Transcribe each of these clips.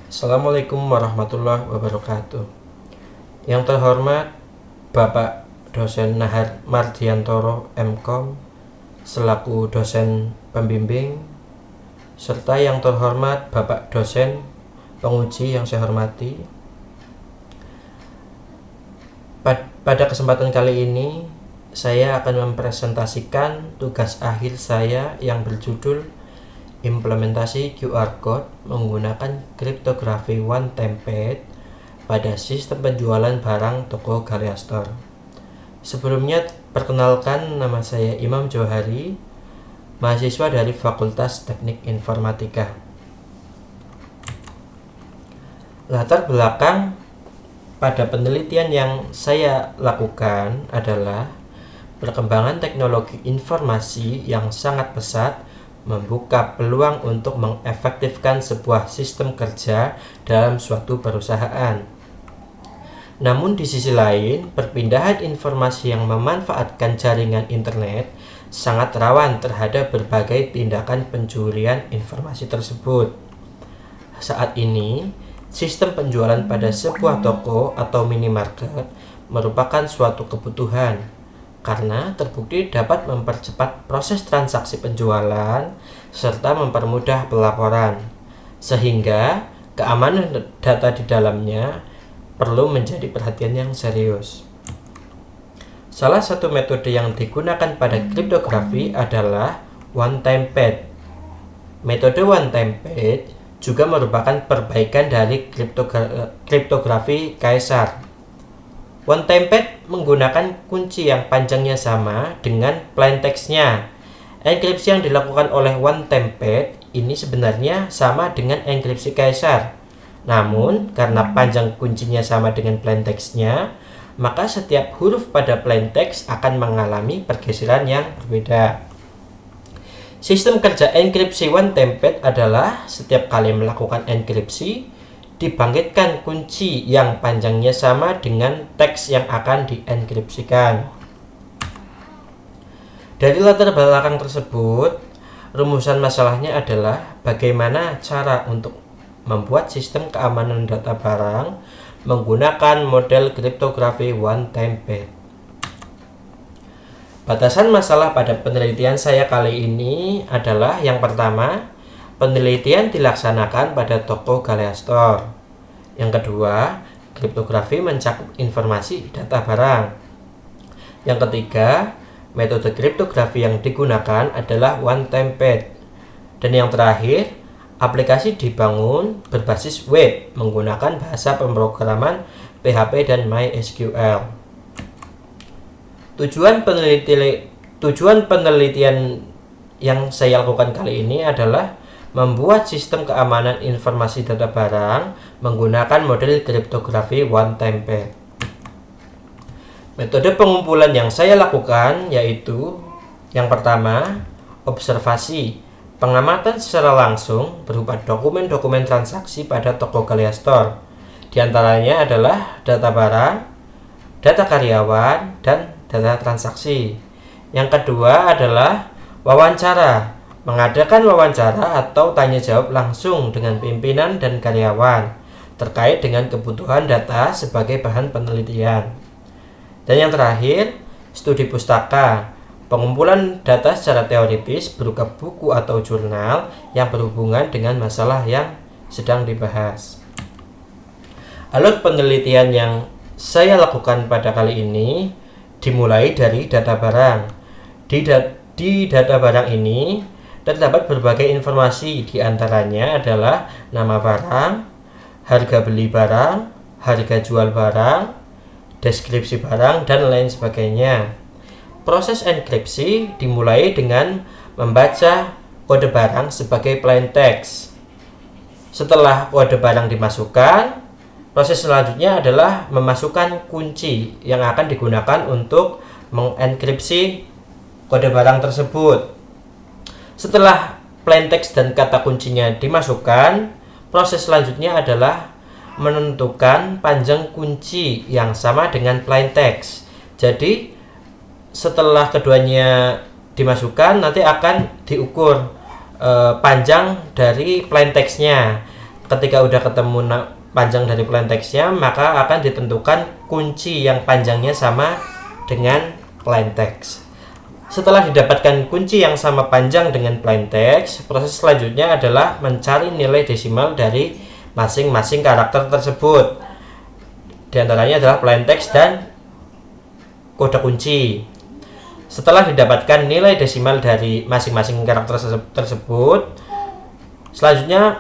Assalamualaikum warahmatullahi wabarakatuh. Yang terhormat Bapak Dosen Nahar Mardiantoro MKom selaku dosen pembimbing, serta yang terhormat Bapak Dosen penguji yang saya hormati. Pada kesempatan kali ini saya akan mempresentasikan tugas akhir saya yang berjudul implementasi QR Code menggunakan kriptografi one time paid pada sistem penjualan barang toko Galia Store. Sebelumnya, perkenalkan, nama saya Imam Johari, mahasiswa dari Fakultas Teknik Informatika. Latar belakang pada penelitian yang saya lakukan adalah perkembangan teknologi informasi yang sangat pesat membuka peluang untuk mengefektifkan sebuah sistem kerja dalam suatu perusahaan. Namun di sisi lain, perpindahan informasi yang memanfaatkan jaringan internet sangat rawan terhadap berbagai tindakan pencurian informasi tersebut. Saat ini, sistem penjualan pada sebuah toko atau minimarket merupakan suatu kebutuhan karena terbukti dapat mempercepat proses transaksi penjualan serta mempermudah pelaporan, sehingga keamanan data di dalamnya perlu menjadi perhatian yang serius. Salah satu metode yang digunakan pada kriptografi adalah one time paid. Metode one time paid juga merupakan perbaikan dari kriptografi Caesar. One time paid menggunakan kunci yang panjangnya sama dengan plain text-nya. Enkripsi yang dilakukan oleh one time paid ini sebenarnya sama dengan enkripsi Caesar. Namun, karena panjang kuncinya sama dengan plain text-nya, maka setiap huruf pada plain text akan mengalami pergeseran yang berbeda. Sistem kerja enkripsi one time paid adalah setiap kali melakukan enkripsi, dibangkitkan kunci yang panjangnya sama dengan teks yang akan dienkripsikan. Dari latar belakang tersebut, rumusan masalahnya adalah bagaimana cara untuk membuat sistem keamanan data barang menggunakan model kriptografi one time paid. Batasan masalah pada penelitian saya kali ini adalah yang pertama, penelitian dilaksanakan pada toko Galia Store. Yang kedua, kriptografi mencakup informasi data barang. Yang ketiga, metode kriptografi yang digunakan adalah one time paid. Dan yang terakhir, aplikasi dibangun berbasis web menggunakan bahasa pemrograman PHP dan MySQL. Tujuan penelitian yang saya lakukan kali ini adalah membuat sistem keamanan informasi data barang menggunakan model kriptografi one time paid. Metode pengumpulan yang saya lakukan yaitu yang pertama, observasi, pengamatan secara langsung berupa dokumen-dokumen transaksi pada toko Galia Store. Di antaranya adalah data barang, data karyawan, dan data transaksi. Yang kedua adalah wawancara, mengadakan wawancara atau tanya jawab langsung dengan pimpinan dan karyawan terkait dengan kebutuhan data sebagai bahan penelitian. Dan yang terakhir, studi pustaka, pengumpulan data secara teoritis berupa buku atau jurnal yang berhubungan dengan masalah yang sedang dibahas. Alur penelitian yang saya lakukan pada kali ini dimulai dari data barang. Di data barang ini terdapat berbagai informasi, di antaranya adalah nama barang, harga beli barang, harga jual barang, deskripsi barang, dan lain sebagainya. Proses enkripsi dimulai dengan membaca kode barang sebagai plain text. Setelah kode barang dimasukkan, proses selanjutnya adalah memasukkan kunci yang akan digunakan untuk mengenkripsi kode barang tersebut. Setelah plain text dan kata kuncinya dimasukkan, proses selanjutnya adalah menentukan panjang kunci yang sama dengan plain text. Jadi, setelah keduanya dimasukkan, nanti akan diukur panjang dari plain text-nya. Ketika udah ketemu panjang dari plain text-nya, maka akan ditentukan kunci yang panjangnya sama dengan plain text. Setelah didapatkan kunci yang sama panjang dengan plain text, proses selanjutnya adalah mencari nilai desimal dari masing-masing karakter tersebut. Di antaranya adalah plain text dan kode kunci. Setelah didapatkan nilai desimal dari masing-masing karakter tersebut, selanjutnya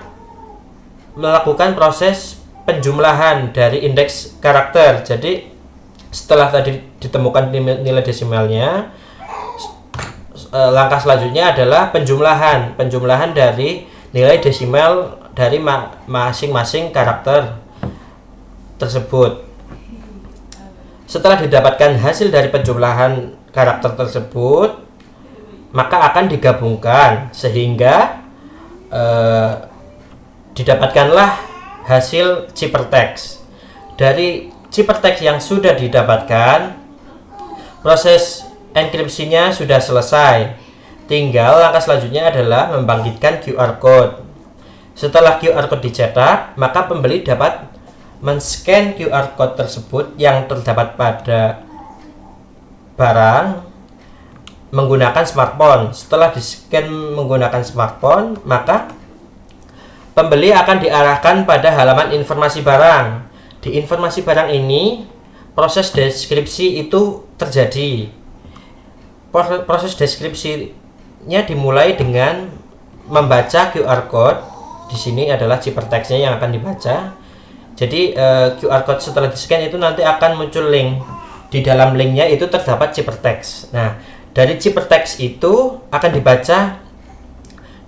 melakukan proses penjumlahan dari indeks karakter. Jadi setelah tadi ditemukan nilai desimalnya, langkah selanjutnya adalah penjumlahan dari nilai desimal dari masing-masing karakter tersebut. Setelah didapatkan hasil dari penjumlahan karakter tersebut, maka akan digabungkan sehingga didapatkanlah hasil ciphertext. Dari ciphertext yang sudah didapatkan, proses enkripsinya sudah selesai. Tinggal langkah selanjutnya adalah membangkitkan QR code. Setelah QR code dicetak, maka pembeli dapat men-scan QR code tersebut yang terdapat pada barang menggunakan smartphone. Setelah di-scan menggunakan smartphone, maka pembeli akan diarahkan pada halaman informasi barang. Di informasi barang ini, proses deskripsi itu terjadi. Proses deskripsinya dimulai dengan membaca QR code. Di sini adalah ciphertext-nya yang akan dibaca. Jadi QR code setelah di-scan itu nanti akan muncul link. Di dalam linknya itu terdapat ciphertext. Nah, dari ciphertext itu akan dibaca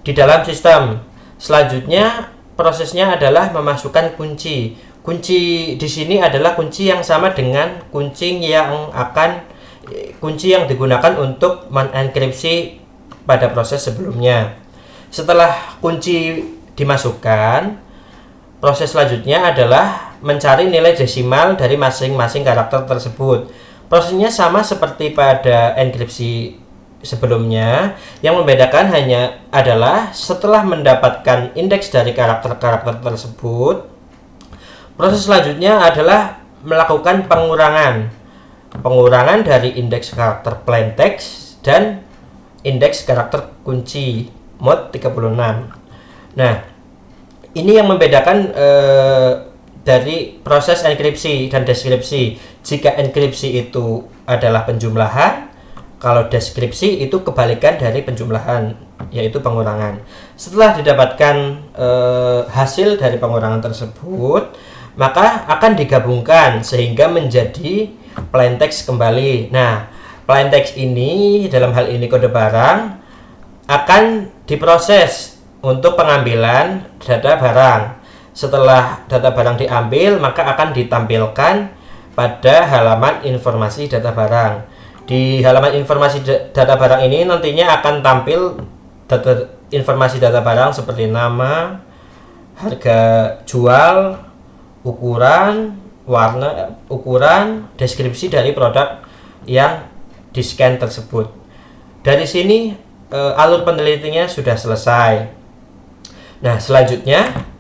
di dalam sistem. Selanjutnya prosesnya adalah memasukkan kunci. Kunci di sini adalah kunci yang sama dengan kunci yang digunakan untuk menenkripsi pada proses sebelumnya. Setelah kunci dimasukkan, proses selanjutnya adalah mencari nilai desimal dari masing-masing karakter tersebut. Prosesnya sama seperti pada enkripsi sebelumnya. Yang membedakan hanya adalah setelah mendapatkan indeks dari karakter-karakter tersebut, proses selanjutnya adalah melakukan pengurangan dari indeks karakter plain text dan indeks karakter kunci mod 36. Nah, ini yang membedakan dari proses enkripsi dan deskripsi. Jika enkripsi itu adalah penjumlahan, kalau deskripsi itu kebalikan dari penjumlahan, yaitu pengurangan. Setelah didapatkan hasil dari pengurangan tersebut, maka akan digabungkan sehingga menjadi plain text kembali. Nah, plain text ini dalam hal ini kode barang akan diproses untuk pengambilan data barang. Setelah data barang diambil, maka akan ditampilkan pada halaman informasi data barang. Di halaman informasi data barang ini nantinya akan tampil informasi data barang seperti nama, harga jual, ukuran, warna, deskripsi dari produk yang di-scan tersebut. Dari sini alur penelitiannya sudah selesai. Nah, selanjutnya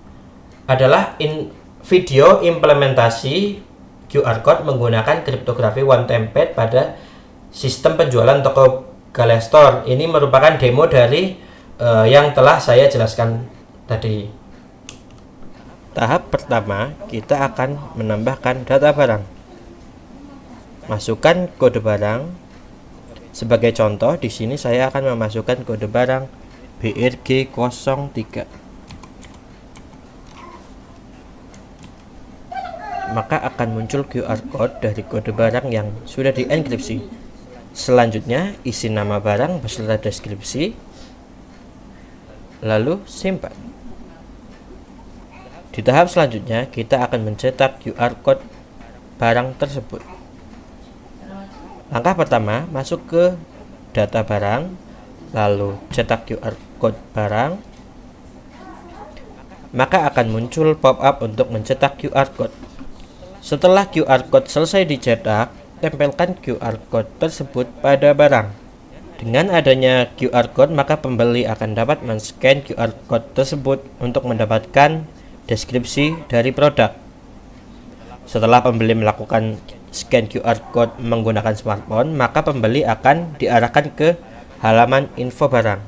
adalah video implementasi QR code menggunakan kriptografi one time pad pada sistem penjualan toko Galia Store. Ini merupakan demo dari yang telah saya jelaskan tadi. Tahap pertama, kita akan menambahkan data barang. Masukkan kode barang. Sebagai contoh, di sini saya akan memasukkan kode barang BRG03. Maka akan muncul QR code dari kode barang yang sudah dienkripsi. Selanjutnya, isi nama barang beserta deskripsi, lalu simpan. Di tahap selanjutnya, kita akan mencetak QR code barang tersebut. Langkah pertama, masuk ke data barang, lalu cetak QR code barang. Maka akan muncul pop-up untuk mencetak QR code. Setelah QR code selesai dicetak, tempelkan QR code tersebut pada barang. Dengan adanya QR code, maka pembeli akan dapat men-scan QR code tersebut untuk mendapatkan deskripsi dari produk. Setelah pembeli melakukan scan QR code menggunakan smartphone, maka pembeli akan diarahkan ke halaman info barang.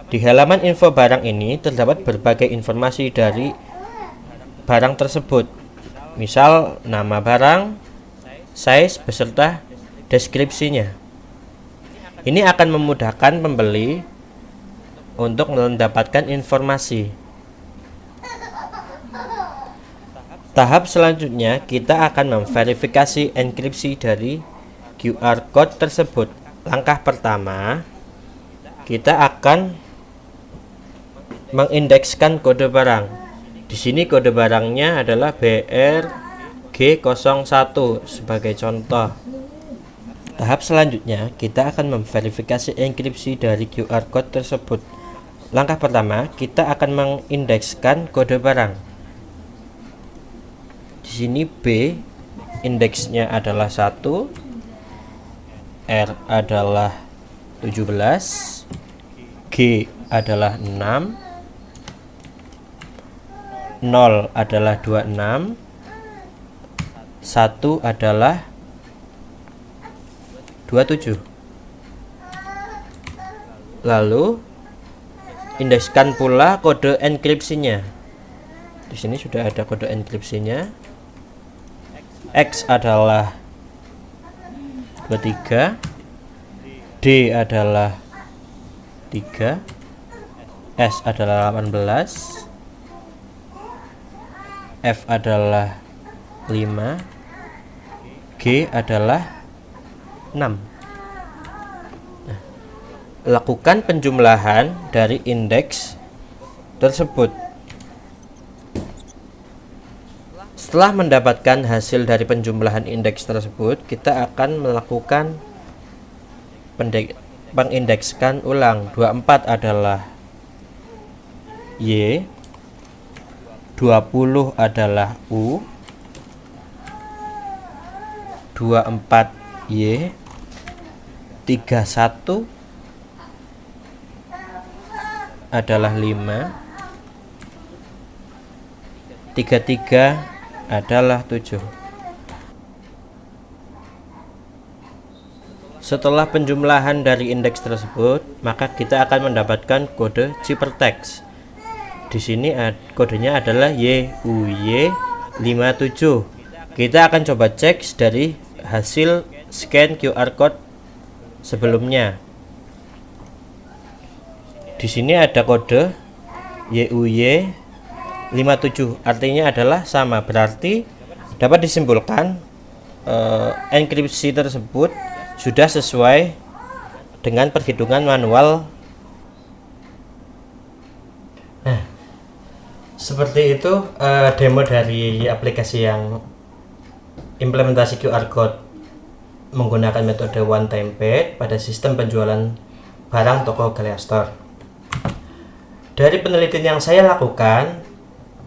Di halaman info barang ini terdapat berbagai informasi dari barang tersebut, misal nama barang, size, beserta deskripsinya. Ini akan memudahkan pembeli untuk mendapatkan informasi. Tahap selanjutnya, kita akan memverifikasi enkripsi dari QR code tersebut. Langkah pertama, kita akan mengindekskan kode barang. Di sini kode barangnya adalah BRG01 sebagai contoh. Tahap selanjutnya, kita akan memverifikasi enkripsi dari QR code tersebut. Langkah pertama, kita akan mengindekskan kode barang. Di sini B indeksnya adalah 1, R adalah 17, G adalah 6, 0 adalah 26, 1 adalah 27. Lalu indekskan pula kode enkripsinya. Di sini sudah ada kode enkripsinya. X adalah 23, D adalah 3, S adalah 18, F adalah 5, G adalah 6. Lakukan penjumlahan dari indeks tersebut. Setelah mendapatkan hasil dari penjumlahan indeks tersebut, kita akan melakukan pengindekskan ulang. 24 adalah Y, 20 adalah U, 24 Y, 31 adalah 5, 33 adalah 7. Setelah penjumlahan dari indeks tersebut, maka kita akan mendapatkan kode ciphertext. Di sini kodenya adalah YUY57. Kita akan coba cek dari hasil scan QR code sebelumnya. Di sini ada kode YUY57, artinya adalah sama, berarti dapat disimpulkan enkripsi tersebut sudah sesuai dengan perhitungan manual. Nah, seperti itu demo dari aplikasi yang implementasi QR code menggunakan metode one time paid pada sistem penjualan barang toko Galea Store. Dari penelitian yang saya lakukan,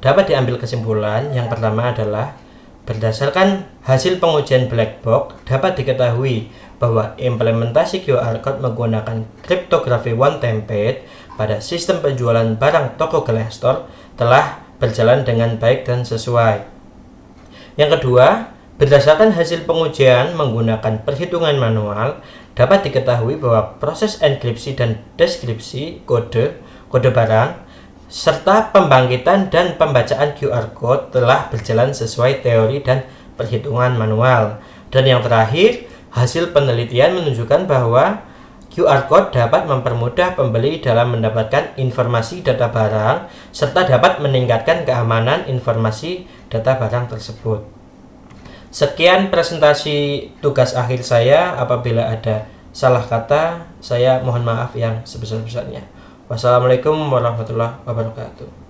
dapat diambil kesimpulan yang pertama adalah berdasarkan hasil pengujian black box dapat diketahui bahwa implementasi QR code menggunakan kriptografi one time paid pada sistem penjualan barang toko Galea Store telah berjalan dengan baik dan sesuai. Yang kedua, berdasarkan hasil pengujian menggunakan perhitungan manual dapat diketahui bahwa proses enkripsi dan deskripsi kode barang serta pembangkitan dan pembacaan QR code telah berjalan sesuai teori dan perhitungan manual. Dan yang terakhir, hasil penelitian menunjukkan bahwa QR code dapat mempermudah pembeli dalam mendapatkan informasi data barang serta dapat meningkatkan keamanan informasi data barang tersebut. Sekian presentasi tugas akhir saya. Apabila ada salah kata, saya mohon maaf yang sebesar-besarnya. Wassalamualaikum warahmatullahi wabarakatuh.